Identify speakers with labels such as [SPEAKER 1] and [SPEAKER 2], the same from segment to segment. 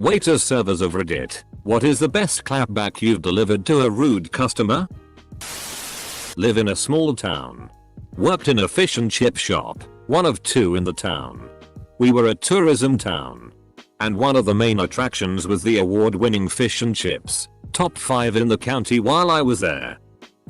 [SPEAKER 1] Waiters servers of Reddit, what is the best clapback you've delivered to a rude customer? Live in a small town. Worked in a fish and chip shop, one of two in the town. We were a tourism town. And one of the main attractions was the award-winning fish and chips, top 5 in the county while I was there.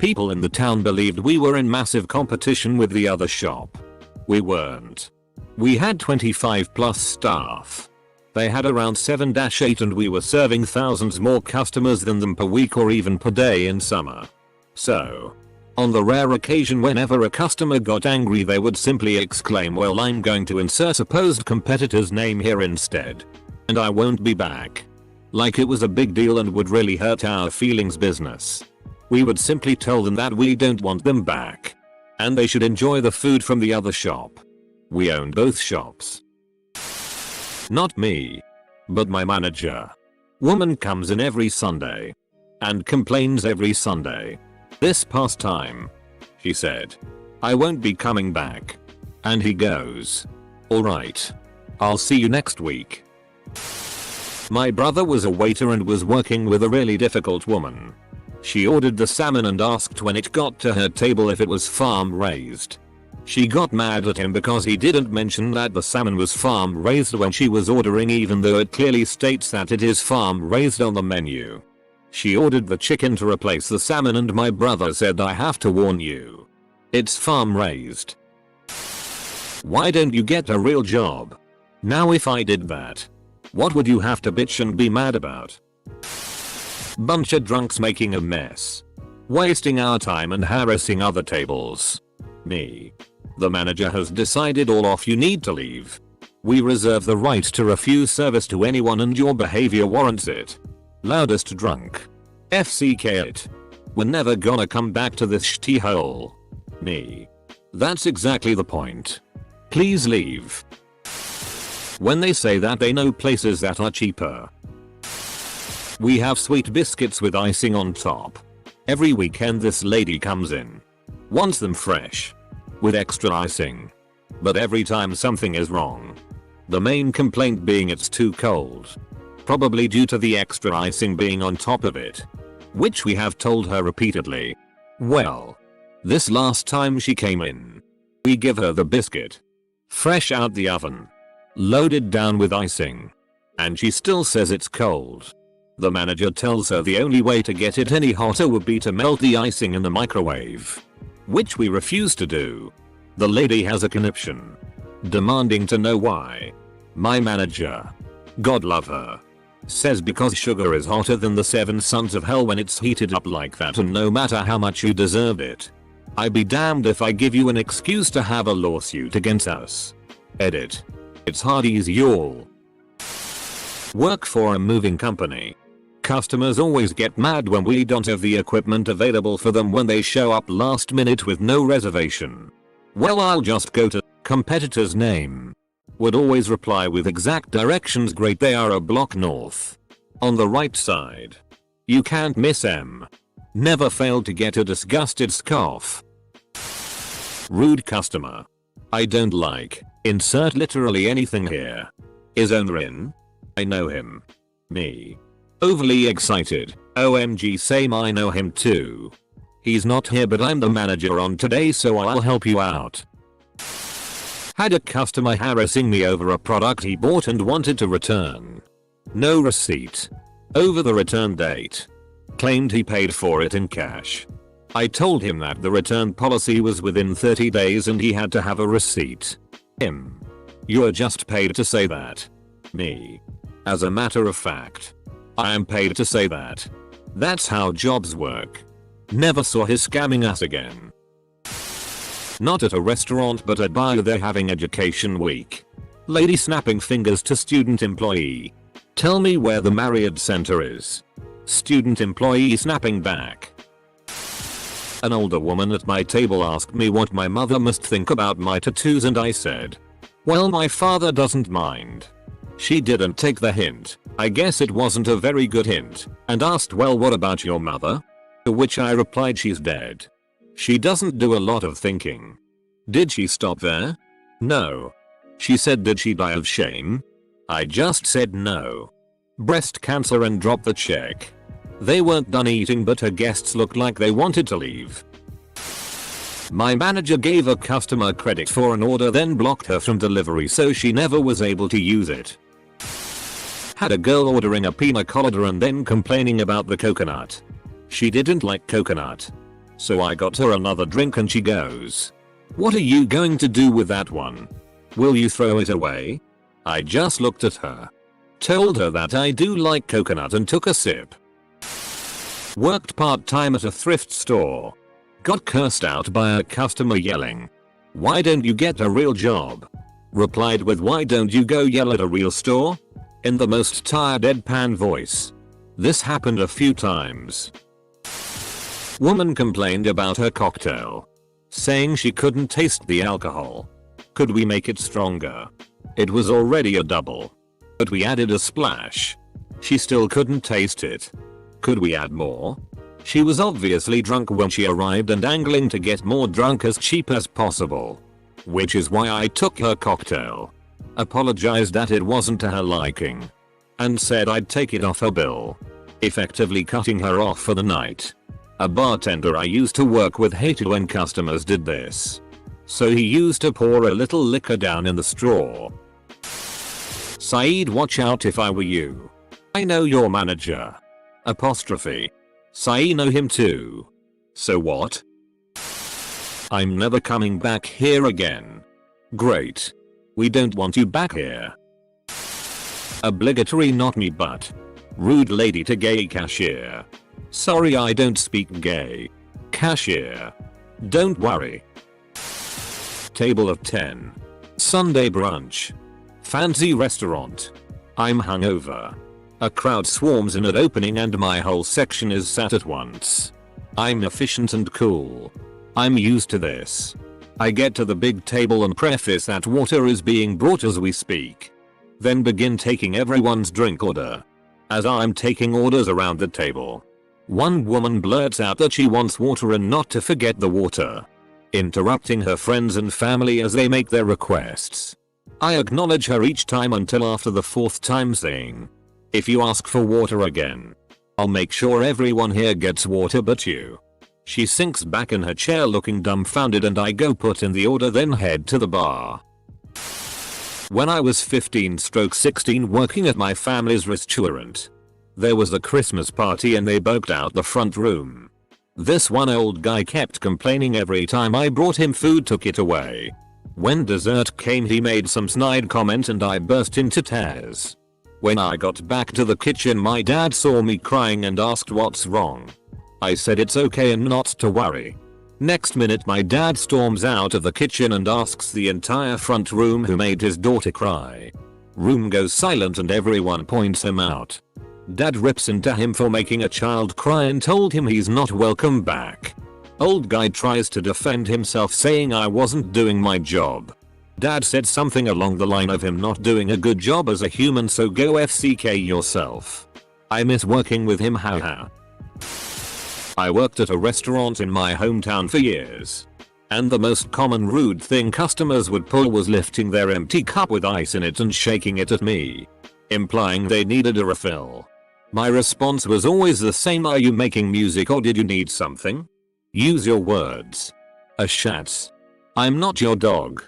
[SPEAKER 1] People in the town believed we were in massive competition with the other shop. We weren't. We had 25 plus staff. They had around 7-8 and we were serving thousands more customers than them per week or even per day in summer. So, on the rare occasion whenever a customer got angry they would simply exclaim, well, I'm going to insert supposed competitor's name here instead. And I won't be back. Like it was a big deal and would really hurt our feelings business. We would simply tell them that we don't want them back. And they should enjoy the food from the other shop. We owned both shops. Not me. But my manager. Woman comes in every Sunday. And complains every Sunday. This past time. She said, I won't be coming back. And he goes, alright. I'll see you next week. My brother was a waiter and was working with a really difficult woman. She ordered the salmon and asked when it got to her table if it was farm raised. She got mad at him because he didn't mention that the salmon was farm raised when she was ordering, even though it clearly states that it is farm raised on the menu. She ordered the chicken to replace the salmon and my brother said, I have to warn you. It's farm raised. Why don't you get a real job? Now if I did that, what would you have to bitch and be mad about? Bunch of drunks making a mess. Wasting our time and harassing other tables. Me. The manager has decided all off, you need to leave. We reserve the right to refuse service to anyone and your behavior warrants it. Loudest drunk. FCK it. We're never gonna come back to this shitty hole. Me. That's exactly the point. Please leave. When they say that they know places that are cheaper. We have sweet biscuits with icing on top. Every weekend this lady comes in. Wants them fresh. With extra icing. But every time something is wrong. The main complaint being it's too cold. Probably due to the extra icing being on top of it. Which we have told her repeatedly. Well. This last time she came in. We give her the biscuit. Fresh out the oven. Loaded down with icing. And she still says it's cold. The manager tells her the only way to get it any hotter would be to melt the icing in the microwave. Which we refuse to do. The lady has a conniption. Demanding to know why. My manager. God love her. Says because sugar is hotter than the 7 sons of hell when it's heated up like that, and no matter how much you deserve it. I be damned if I give you an excuse to have a lawsuit against us. Edit. It's Hardy's y'all. Work for a moving company. Customers always get mad when we don't have the equipment available for them when they show up last minute with no reservation. Well, I'll just go to competitor's name. Would always reply with exact directions, great, they are a block north. On the right side. You can't miss M. Never failed to get a disgusted scoff. Rude customer. I don't like. Insert literally anything here. Is owner in? I know him. Me. Overly excited. OMG, same, I know him too. He's not here but I'm the manager on today so I'll help you out. Had a customer harassing me over a product he bought and wanted to return. No receipt. Over the return date. Claimed he paid for it in cash. I told him that the return policy was within 30 days and he had to have a receipt. Him. You're just paid to say that. Me. As a matter of fact. I am paid to say that. That's how jobs work. Never saw his scamming us again. Not at a restaurant but at bar, they're having education week. Lady snapping fingers to student employee. Tell me where the Marriott Center is. Student employee snapping back. An older woman at my table asked me what my mother must think about my tattoos and I said, well, my father doesn't mind. She didn't take the hint. I guess it wasn't a very good hint, and asked, well, what about your mother? To which I replied, she's dead. She doesn't do a lot of thinking. Did she stop there? No. She said, did she die of shame? I just said no. breast cancer and dropped the check. They weren't done eating but her guests looked like they wanted to leave. My manager gave a customer credit for an order then blocked her from delivery so she never was able to use it. Had a girl ordering a pina colada and then complaining about the coconut. She didn't like coconut. So I got her another drink and she goes, "What are you going to do with that one? Will you throw it away?" I just looked at her. Told her that I do like coconut and took a sip. Worked part-time at a thrift store. Got cursed out by a customer yelling, "Why don't you get a real job?" Replied with, "Why don't you go yell at a real store?" In the most tired deadpan voice. This happened a few times. Woman complained about her cocktail, saying she couldn't taste the alcohol. Could we make it stronger? It was already a double, but we added a splash. She still couldn't taste it. Could we add more? She was obviously drunk when she arrived and angling to get more drunk as cheap as possible. Which is why I took her cocktail. Apologized that it wasn't to her liking. And said I'd take it off her bill. Effectively cutting her off for the night. A bartender I used to work with hated when customers did this. So he used to pour a little liquor down in the straw. Saeed, watch out if I were you. I know your manager. Apostrophe. Saeed know him too. So what? I'm never coming back here again. Great. We don't want you back here. Obligatory not me but. Rude lady to gay cashier. Sorry I don't speak gay. Cashier. Don't worry. Table of 10. Sunday brunch. Fancy restaurant. I'm hungover. A crowd swarms in at opening and my whole section is sat at once. I'm efficient and cool. I'm used to this. I get to the big table and preface that water is being brought as we speak. Then begin taking everyone's drink order. As I'm taking orders around the table, one woman blurts out that she wants water and not to forget the water, interrupting her friends and family as they make their requests. I acknowledge her each time until after the fourth time saying, "If you ask for water again, I'll make sure everyone here gets water but you." She sinks back in her chair looking dumbfounded and I go put in the order then head to the bar. When I was 15/16 working at my family's restaurant, there was a Christmas party and they booked out the front room. This one old guy kept complaining every time I brought him food, took it away. When dessert came he made some snide comment and I burst into tears. When I got back to the kitchen my dad saw me crying and asked what's wrong. I said it's okay and not to worry. Next minute my dad storms out of the kitchen and asks the entire front room who made his daughter cry. Room goes silent and everyone points him out. Dad rips into him for making a child cry and told him he's not welcome back. Old guy tries to defend himself saying I wasn't doing my job. Dad said something along the line of him not doing a good job as a human, so go FCK yourself. I miss working with him, haha. I worked at a restaurant in my hometown for years. And the most common rude thing customers would pull was lifting their empty cup with ice in it and shaking it at me, implying they needed a refill. My response was always the same: are you making music or did you need something? Use your words. A shats. I'm not your dog.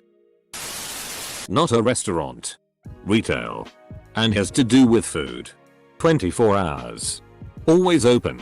[SPEAKER 1] Not a restaurant. Retail. And has to do with food. 24 hours. Always open.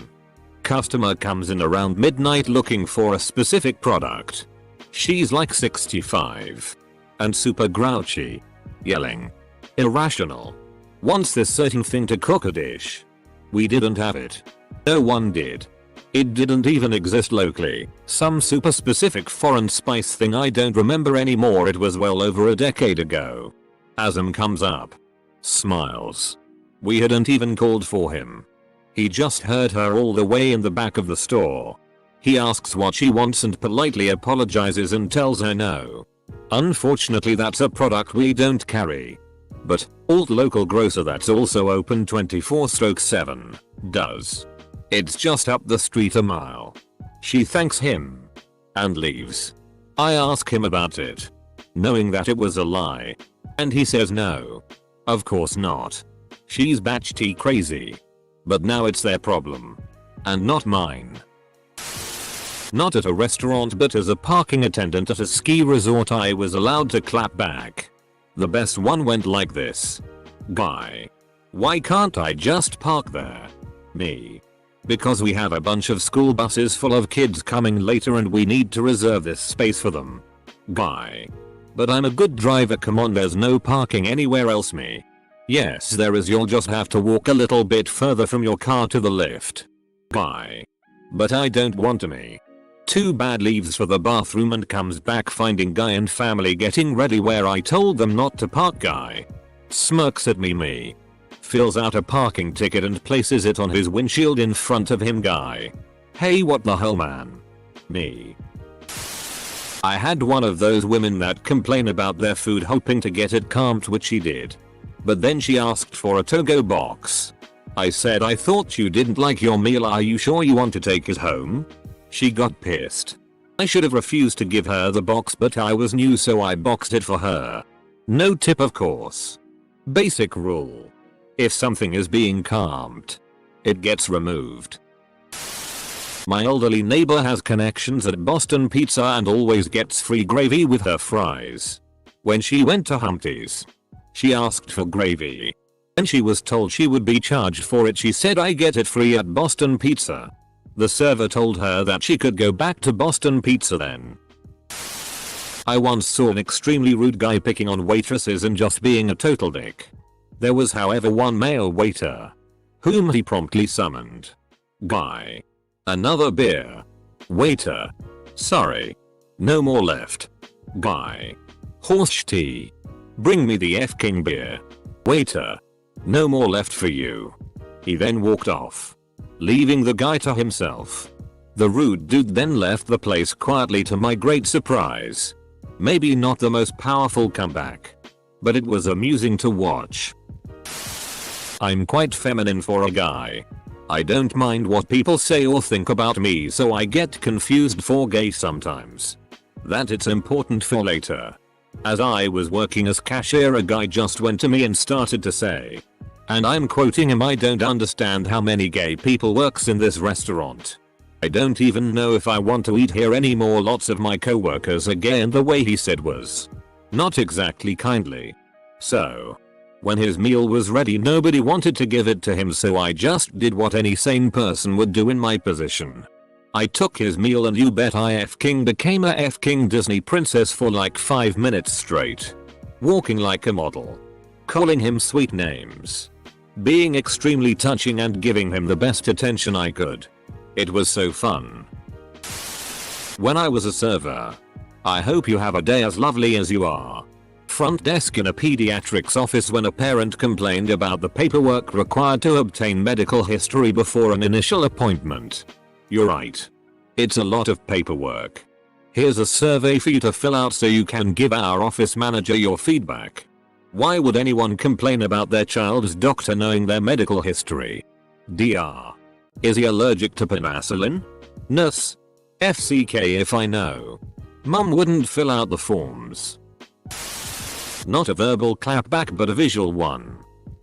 [SPEAKER 1] Customer comes in around midnight looking for a specific product. She's like 65. And super grouchy. Yelling. Irrational. Wants this certain thing to cook a dish. We didn't have it. No one did. It didn't even exist locally. Some super specific foreign spice thing I don't remember anymore. It was well over a decade ago. Azam comes up. Smiles. We hadn't even called for him. He just heard her all the way in the back of the store. He asks what she wants and politely apologizes and tells her no. Unfortunately that's a product we don't carry. But alt local grocer that's also open 24/7 does. It's just up the street a mile. She thanks him and leaves. I ask him about it, knowing that it was a lie. And he says no. Of course not. She's batshit crazy. But now it's their problem. And not mine. Not at a restaurant but as a parking attendant at a ski resort I was allowed to clap back. The best one went like this. Guy. Why can't I just park there? Me. Because we have a bunch of school buses full of kids coming later and we need to reserve this space for them. Guy. But I'm a good driver, come on, there's no parking anywhere else. Me. Yes there is, you'll just have to walk a little bit further from your car to the lift. Guy. But I don't want to. Me. Too bad, leaves for the bathroom and comes back finding Guy and family getting ready where I told them not to park. Guy. Smirks at me. Me. Fills out a parking ticket and places it on his windshield in front of him. Guy. Hey, what the hell, man? Me. I had one of those women that complain about their food hoping to get it calmed, which she did. But then she asked for a to-go box. I said, I thought you didn't like your meal, are you sure you want to take it home? She got pissed. I should have refused to give her the box, but I was new so I boxed it for her. No tip, of course. Basic rule. If something is being calmed, it gets removed. My elderly neighbor has connections at Boston Pizza and always gets free gravy with her fries. When she went to Humpty's, she asked for gravy. When she was told she would be charged for it, she said, I get it free at Boston Pizza. The server told her that she could go back to Boston Pizza then. I once saw an extremely rude guy picking on waitresses and just being a total dick. There was, however, one male waiter, whom he promptly summoned. Guy. Another beer. Waiter. Sorry. No more left. Guy. Horse tea. Bring me the F-King beer. Waiter. No more left for you. He then walked off, leaving the guy to himself. The rude dude then left the place quietly, to my great surprise. Maybe not the most powerful comeback, but it was amusing to watch. I'm quite feminine for a guy. I don't mind what people say or think about me, so I get confused for gay sometimes. That it's important for later. As I was working as cashier, a guy just went to me and started to say, and I'm quoting him, I don't understand how many gay people works in this restaurant. I don't even know if I want to eat here anymore. Lots of my coworkers are gay, and the way he said was not exactly kindly. So, when his meal was ready, nobody wanted to give it to him, so I just did what any sane person would do in my position. I took his meal, and you bet I F-King became a F-King Disney princess for like 5 minutes straight. Walking like a model. Calling him sweet names. Being extremely touching and giving him the best attention I could. It was so fun. When I was a server. I hope you have a day as lovely as you are. Front desk in a pediatrics office when a parent complained about the paperwork required to obtain medical history before an initial appointment. You're right. It's a lot of paperwork. Here's a survey for you to fill out so you can give our office manager your feedback. Why would anyone complain about their child's doctor knowing their medical history? Dr. Is he allergic to penicillin? Nurse. FCK if I know. Mum wouldn't fill out the forms. Not a verbal clapback but a visual one.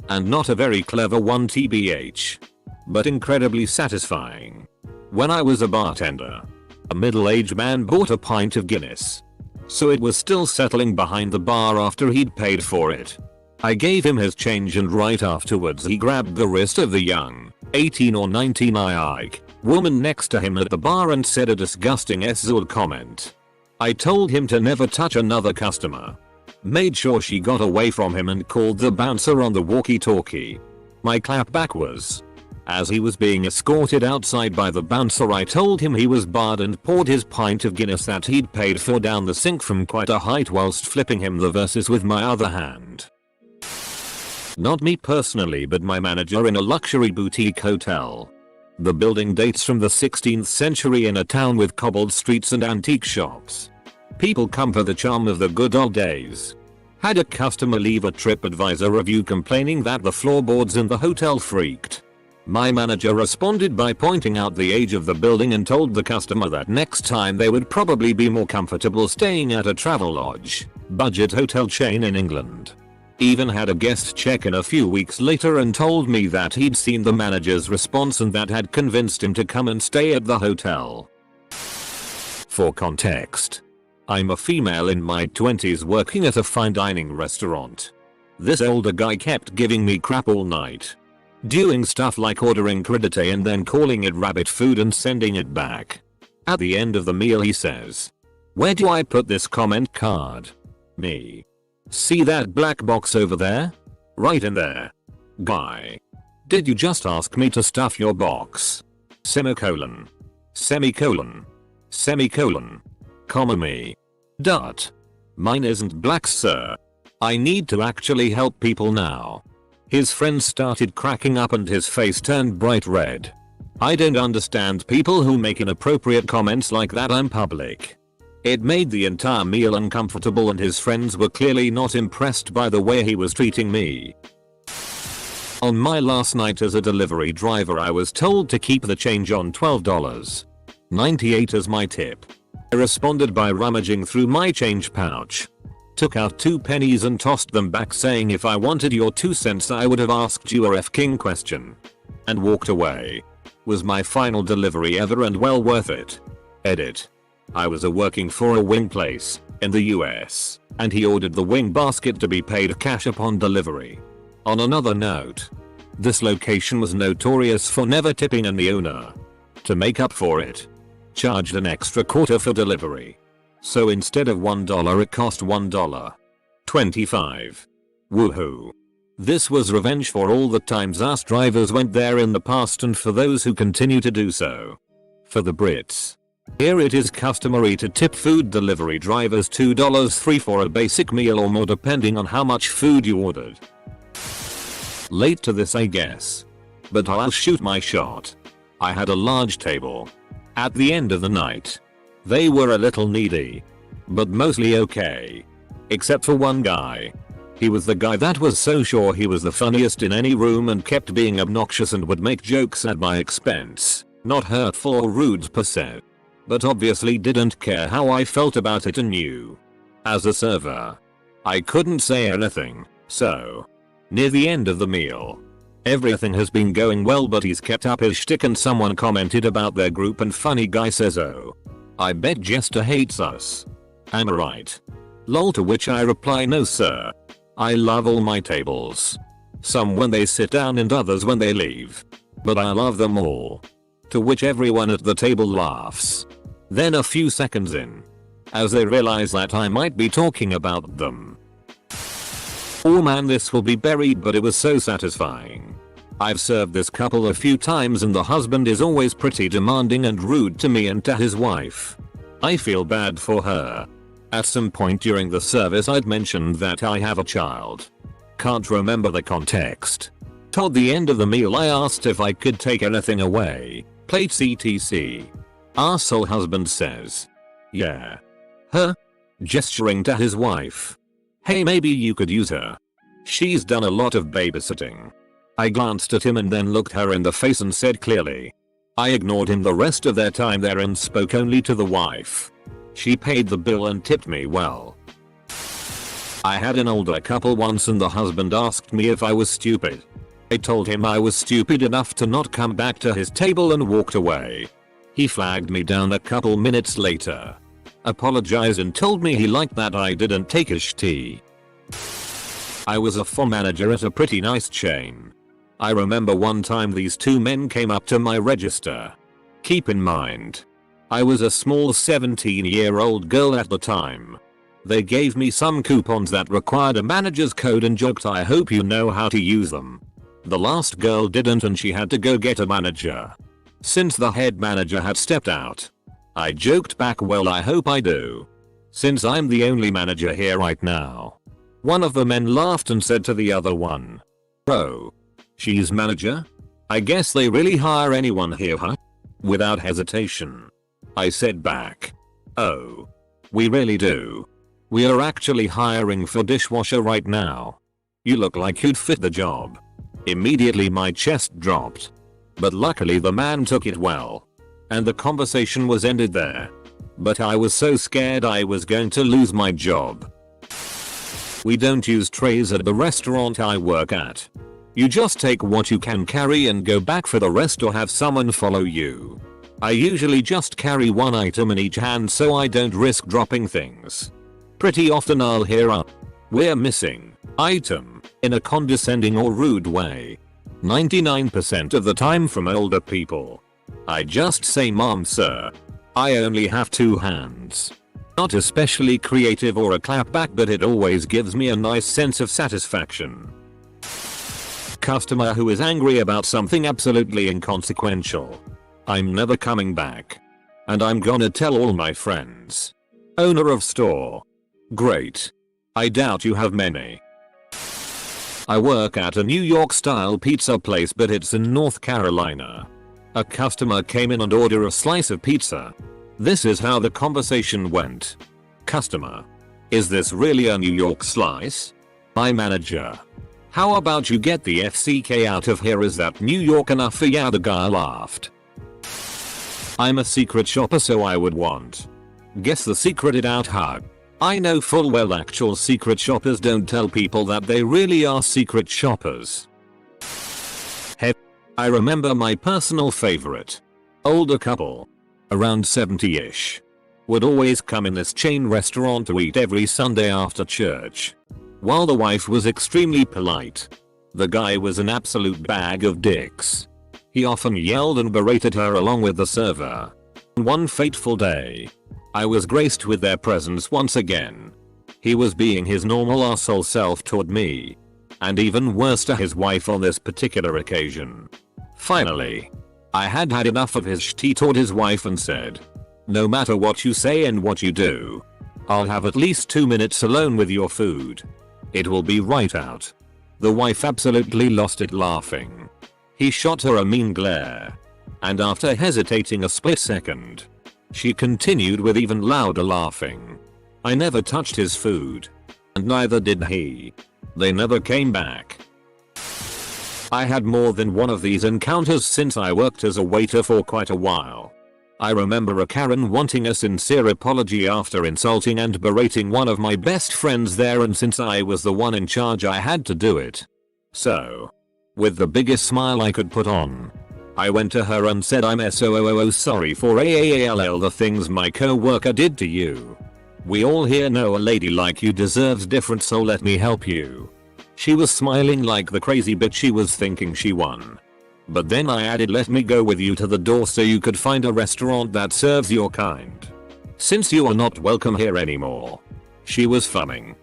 [SPEAKER 1] And not a very clever one tbh. But incredibly satisfying. When I was a bartender, a middle-aged man bought a pint of Guinness. So it was still settling behind the bar after he'd paid for it. I gave him his change, and right afterwards he grabbed the wrist of the young, 18 or 19 woman next to him at the bar and said a disgusting S-word comment. I told him to never touch another customer. Made sure she got away from him and called the bouncer on the walkie-talkie. My clapback was, as he was being escorted outside by the bouncer, I told him he was barred and poured his pint of Guinness that he'd paid for down the sink from quite a height whilst flipping him the verses with my other hand. Not me personally, but my manager in a luxury boutique hotel. The building dates from the 16th century in a town with cobbled streets and antique shops. People come for the charm of the good old days. Had a customer leave a TripAdvisor review complaining that the floorboards in the hotel freaked. My manager responded by pointing out the age of the building and told the customer that next time they would probably be more comfortable staying at a Travelodge, budget hotel chain in England. Even had a guest check in a few weeks later and told me that he'd seen the manager's response and that had convinced him to come and stay at the hotel. For context, I'm a female in my 20s working at a fine dining restaurant. This older guy kept giving me crap all night. Doing stuff like ordering crudité and then calling it rabbit food and sending it back. At the end of the meal he says, "Where do I put this comment card?" Me. "See that black box over there? Right in there." Guy. "Did you just ask me to stuff your box? Semicolon. Semicolon. Semicolon. Comma me. Dot. Mine isn't black, sir. I need to actually help people now." His friends started cracking up and his face turned bright red. I don't understand people who make inappropriate comments like that in public. It made the entire meal uncomfortable and his friends were clearly not impressed by the way he was treating me. On my last night as a delivery driver I was told to keep the change on $12.98 as my tip. I responded by rummaging through my change pouch. Took out 2 pennies and tossed them back saying if I wanted your 2 cents I would have asked you a f***ing question. And walked away. Was my final delivery ever and well worth it. Edit. I was working for a wing place in the US and he ordered the wing basket to be paid cash upon delivery. On another note, this location was notorious for never tipping and the owner, to make up for it, charged an extra quarter for delivery. So instead of $1 it cost $1.25. Woohoo. This was revenge for all the times us drivers went there in the past and for those who continue to do so. For the Brits, here it is customary to tip food delivery drivers $2.03 for a basic meal or more depending on how much food you ordered. Late to this I guess. But I'll shoot my shot. I had a large table. At the end of the night, they were a little needy, but mostly okay. Except for one guy. He was the guy that was so sure he was the funniest in any room and kept being obnoxious and would make jokes at my expense. Not hurtful or rude per se. But obviously didn't care how I felt about it and knew. As a server, I couldn't say anything, so. Near the end of the meal, everything has been going well but he's kept up his shtick and someone commented about their group and funny guy says, "Oh, I bet Jester hates us. Am I right?" Lol, to which I reply, "No sir. I love all my tables. Some when they sit down and others when they leave. But I love them all." To which everyone at the table laughs. Then a few seconds in, as they realize that I might be talking about them. Oh man, this will be buried, but it was so satisfying. I've served this couple a few times and the husband is always pretty demanding and rude to me and to his wife. I feel bad for her. At some point during the service I'd mentioned that I have a child. Can't remember the context. Toward the end of the meal I asked if I could take anything away. Plates etc. Arsehole husband says, "Yeah." Huh? Gesturing to his wife. "Hey, maybe you could use her. She's done a lot of babysitting." I glanced at him and then looked her in the face and said clearly. I ignored him the rest of their time there and spoke only to the wife. She paid the bill and tipped me well. I had an older couple once and the husband asked me if I was stupid. I told him I was stupid enough to not come back to his table and walked away. He flagged me down a couple minutes later, apologized and told me he liked that I didn't take his tea. I was a floor manager at a pretty nice chain. I remember one time these 2 men came up to my register. Keep in mind, I was a small 17-year-old girl at the time. They gave me some coupons that required a manager's code and joked, "I hope you know how to use them." The last girl didn't and she had to go get a manager. Since the head manager had stepped out, I joked back, "Well, I hope I do, since I'm the only manager here right now." One of the men laughed and said to the other one, "Oh, she's manager? I guess they really hire anyone here, huh?" Without hesitation, I said back, "Oh, we really do. We are actually hiring for dishwasher right now. You look like you'd fit the job." Immediately my chest dropped. But luckily the man took it well. And the conversation was ended there. But I was so scared I was going to lose my job. We don't use trays at the restaurant I work at. You just take what you can carry and go back for the rest or have someone follow you. I usually just carry one item in each hand so I don't risk dropping things. Pretty often I'll hear a "we're missing" item in a condescending or rude way. 99% of the time from older people. I just say "mom, sir. I only have 2 hands." Not especially creative or a clapback, but it always gives me a nice sense of satisfaction. Customer who is angry about something absolutely inconsequential. I'm never coming back. And I'm gonna tell all my friends. Owner of store. Great. I doubt you have many. I work at a New York style pizza place, but it's in North Carolina. A customer came in and ordered a slice of pizza. This is how the conversation went. Customer. Is this really a New York slice? My manager. How about you get the FCK out of here? Is that New York enough for ya? The guy laughed. I'm a secret shopper, so I would want. Guess the secreted out hug. I know full well actual secret shoppers don't tell people that they really are secret shoppers. Hey, I remember my personal favorite. Older couple. Around 70ish. Would always come in this chain restaurant to eat every Sunday after church. While the wife was extremely polite, the guy was an absolute bag of dicks. He often yelled and berated her along with the server. One fateful day, I was graced with their presence once again. He was being his normal arsehole self toward me. And even worse to his wife on this particular occasion. Finally, I had had enough of his shit. He toward his wife and said, "No matter what you say and what you do, I'll have at least 2 minutes alone with your food. It will be right out." The wife absolutely lost it laughing. He shot her a mean glare. And after hesitating a split second, she continued with even louder laughing. I never touched his food. And neither did he. They never came back. I had more than one of these encounters since I worked as a waiter for quite a while. I remember a Karen wanting a sincere apology after insulting and berating one of my best friends there, and since I was the one in charge I had to do it. So, with the biggest smile I could put on, I went to her and said, "I'm so sorry for the things my co-worker did to you. We all here know a lady like you deserves different, so let me help you." She was smiling like the crazy bitch she was, thinking she won. But then I added, "Let me go with you to the door so you could find a restaurant that serves your kind. Since you are not welcome here anymore." She was fumming.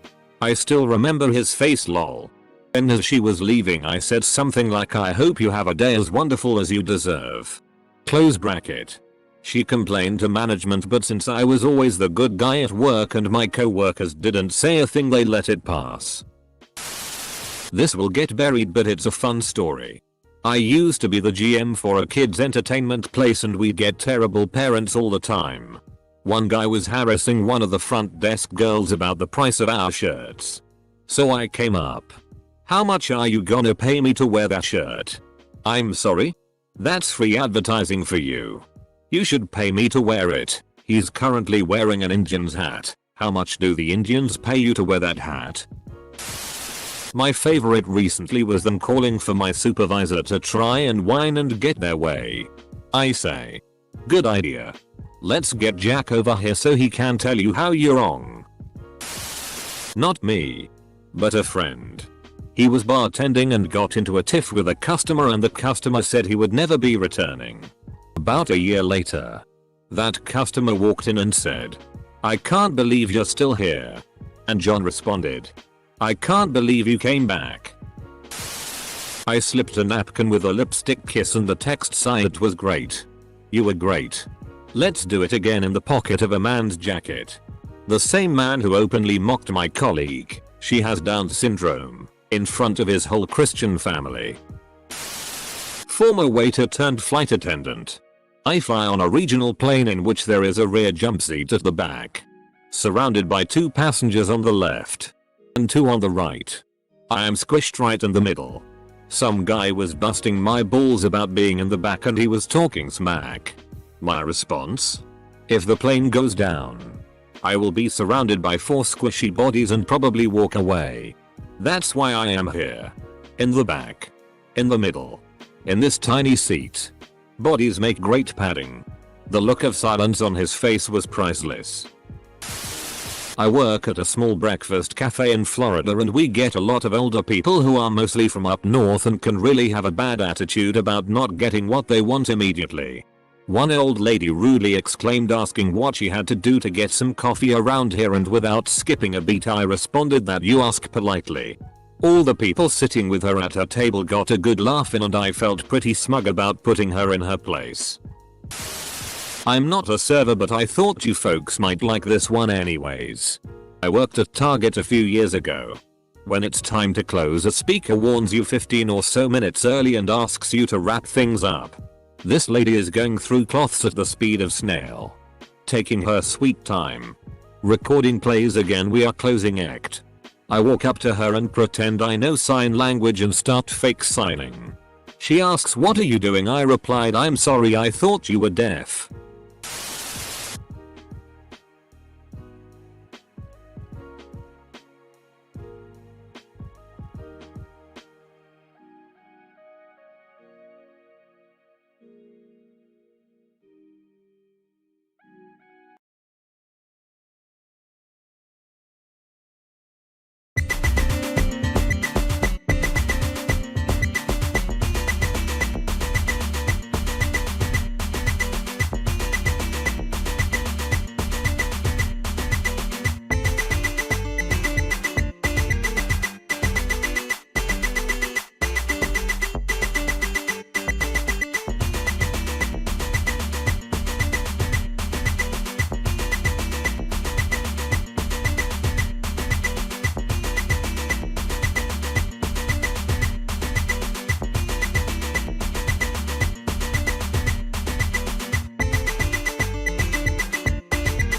[SPEAKER 1] I still remember his face, lol. And as she was leaving I said something like, "I hope you have a day as wonderful as you deserve." Close bracket. She complained to management, but since I was always the good guy at work and my co-workers didn't say a thing, they let it pass. This will get buried, but it's a fun story. I used to be the GM for a kids entertainment place and we'd get terrible parents all the time. One guy was harassing one of the front desk girls about the price of our shirts. So I came up. "How much are you gonna pay me to wear that shirt?" "I'm sorry? That's free advertising for you. You should pay me to wear it. He's currently wearing an Indian's hat. How much do the Indians pay you to wear that hat?" My favorite recently was them calling for my supervisor to try and whine and get their way. I say, "Good idea. Let's get Jack over here so he can tell you how you're wrong." Not me, but a friend. He was bartending and got into a tiff with a customer, and the customer said he would never be returning. About a year later, that customer walked in and said, "I can't believe you're still here." And John responded, "I can't believe you came back." I slipped a napkin with a lipstick kiss and the text said, "It was great. You were great. Let's do it again," in the pocket of a man's jacket. The same man who openly mocked my colleague, she has Down syndrome, in front of his whole Christian family. Former waiter turned flight attendant. I fly on a regional plane in which there is a rear jump seat at the back, surrounded by 2 passengers on the left and 2 on the right. I am squished right in the middle. Some guy was busting my balls about being in the back and he was talking smack. My response? "If the plane goes down, I will be surrounded by 4 squishy bodies and probably walk away. That's why I am here. In the back. In the middle. In this tiny seat. Bodies make great padding. The look of silence on his face was priceless. I work at a small breakfast cafe in Florida and we get a lot of older people who are mostly from up north and can really have a bad attitude about not getting what they want immediately. One old lady rudely exclaimed asking what she had to do to get some coffee around here, and without skipping a beat I responded that you ask politely. All the people sitting with her at her table got a good laugh in and I felt pretty smug about putting her in her place. I'm not a server, but I thought you folks might like this one anyways. I worked at Target a few years ago. When it's time to close, a speaker warns you 15 or so minutes early and asks you to wrap things up. This lady is going through cloths at the speed of snail. Taking her sweet time. Recording plays again, we are closing act. I walk up to her and pretend I know sign language and start fake signing. She asks, "What are you doing?" I replied, "I'm sorry, I thought you were deaf."